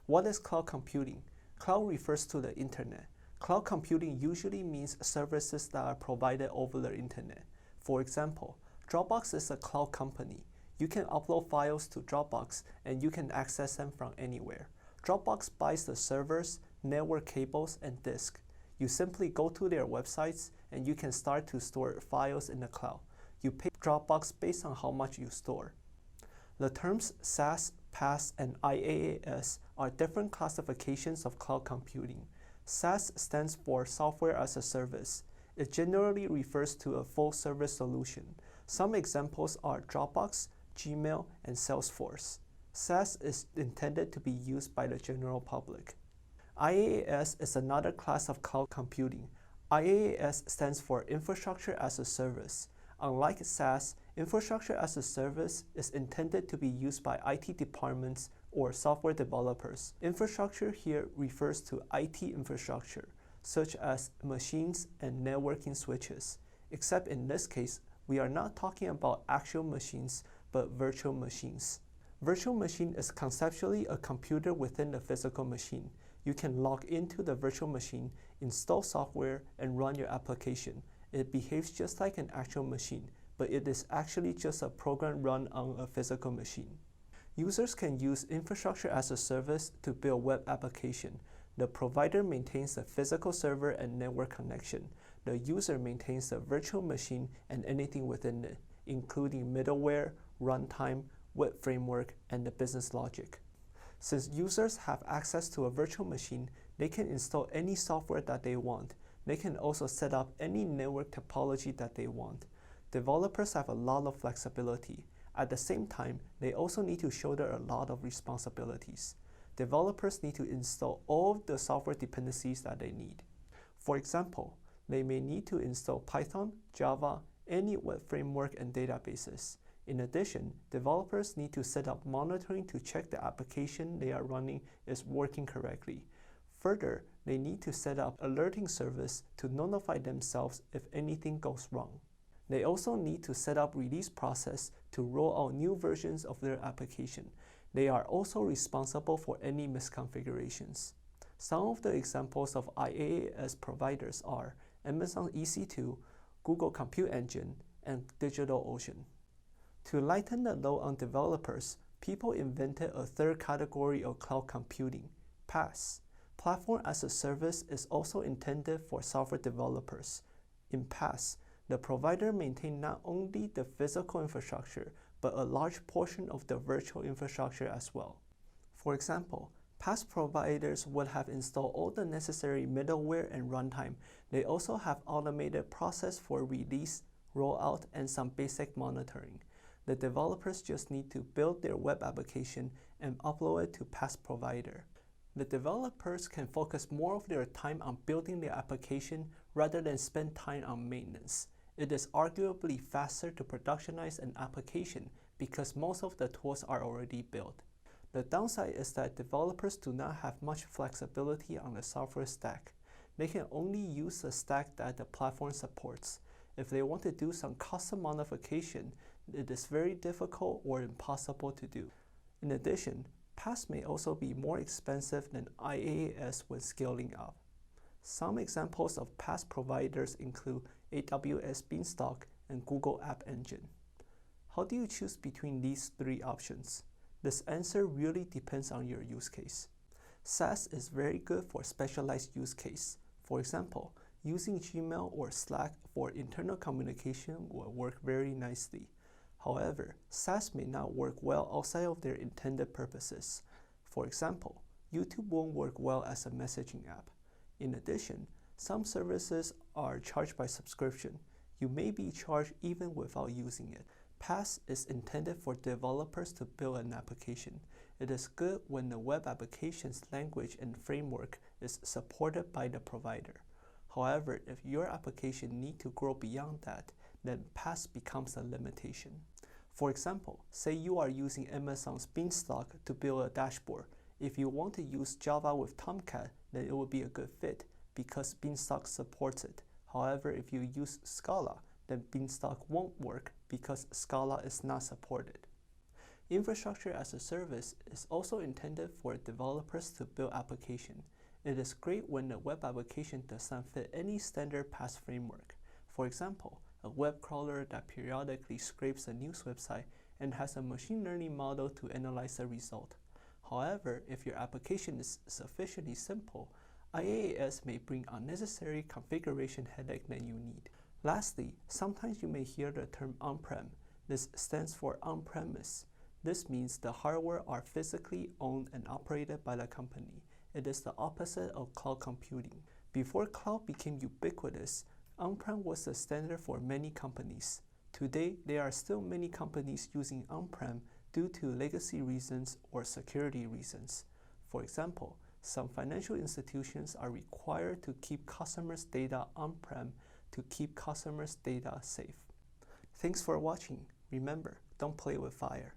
What is cloud computing? Cloud refers to the internet. Cloud computing usually means services that are provided over the internet. For example, Dropbox is a cloud company. You can upload files to Dropbox and you can access them from anywhere. Dropbox buys the servers, network cables, and disk. You simply go to their websites and you can start to store files in the cloud. You pay Dropbox based on how much you store. The terms SaaS, PaaS, and IaaS are different classifications of cloud computing. SaaS stands for Software as a Service. It generally refers to a full service solution. Some examples are Dropbox, Gmail, and Salesforce. SaaS is intended to be used by the general public. IaaS is another class of cloud computing. IaaS stands for Infrastructure as a Service. Unlike SaaS, Infrastructure as a Service is intended to be used by IT departments or software developers. Infrastructure here refers to IT infrastructure, such as machines and networking switches. Except in this case, we are not talking about actual machines, but virtual machines. Virtual machine is conceptually a computer within the physical machine. You can log into the virtual machine, install software, and run your application. It behaves just like an actual machine, but it is actually just a program run on a physical machine. Users can use Infrastructure as a Service to build web application. The provider maintains the physical server and network connection. The user maintains the virtual machine and anything within it, including middleware, runtime, web framework, and the business logic. Since users have access to a virtual machine, they can install any software that they want. They can also set up any network topology that they want. Developers have a lot of flexibility. At the same time, they also need to shoulder a lot of responsibilities. Developers need to install all of the software dependencies that they need. For example, they may need to install Python, Java, any web framework and databases. In addition, developers need to set up monitoring to check the application they are running is working correctly. Further, they need to set up alerting service to notify themselves if anything goes wrong. They also need to set up release process to roll out new versions of their application. They are also responsible for any misconfigurations. Some of the examples of IaaS providers are Amazon EC2, Google Compute Engine, and DigitalOcean. To lighten the load on developers, people invented a third category of cloud computing, PaaS. Platform as a Service is also intended for software developers. In PaaS, the provider maintains not only the physical infrastructure, but a large portion of the virtual infrastructure as well. For example, PaaS providers would have installed all the necessary middleware and runtime. They also have automated process for release, rollout, and some basic monitoring. The developers just need to build their web application and upload it to PaaS provider. The developers can focus more of their time on building their application rather than spend time on maintenance. It is arguably faster to productionize an application because most of the tools are already built. The downside is that developers do not have much flexibility on the software stack. They can only use the stack that the platform supports. If they want to do some custom modification, it is very difficult or impossible to do. In addition, PaaS may also be more expensive than IaaS when scaling up. Some examples of PaaS providers include AWS Beanstalk and Google App Engine. How do you choose between these three options? This answer really depends on your use case. SaaS is very good for specialized use case. For example, using Gmail or Slack for internal communication will work very nicely. However, SaaS may not work well outside of their intended purposes. For example, YouTube won't work well as a messaging app. In addition, some services are charged by subscription. You may be charged even without using it. PaaS is intended for developers to build an application. It is good when the web application's language and framework is supported by the provider. However, if your application needs to grow beyond that, then PaaS becomes a limitation. For example, say you are using Amazon's Beanstalk to build a dashboard. If you want to use Java with Tomcat, then it would be a good fit because Beanstalk supports it. However, if you use Scala, then Beanstalk won't work because Scala is not supported. Infrastructure as a service is also intended for developers to build applications. It is great when a web application does not fit any standard PaaS framework. For example, a web crawler that periodically scrapes a news website and has a machine learning model to analyze the result. However, if your application is sufficiently simple, IaaS may bring unnecessary configuration headache that you need. Lastly, sometimes you may hear the term on-prem. This stands for on-premise. This means the hardware are physically owned and operated by the company. It is the opposite of cloud computing. Before cloud became ubiquitous, on-prem was the standard for many companies. Today, there are still many companies using on-prem due to legacy reasons or security reasons. For example, some financial institutions are required to keep customers' data on-prem to keep customers' data safe. Thanks for watching. Remember, don't play with fire.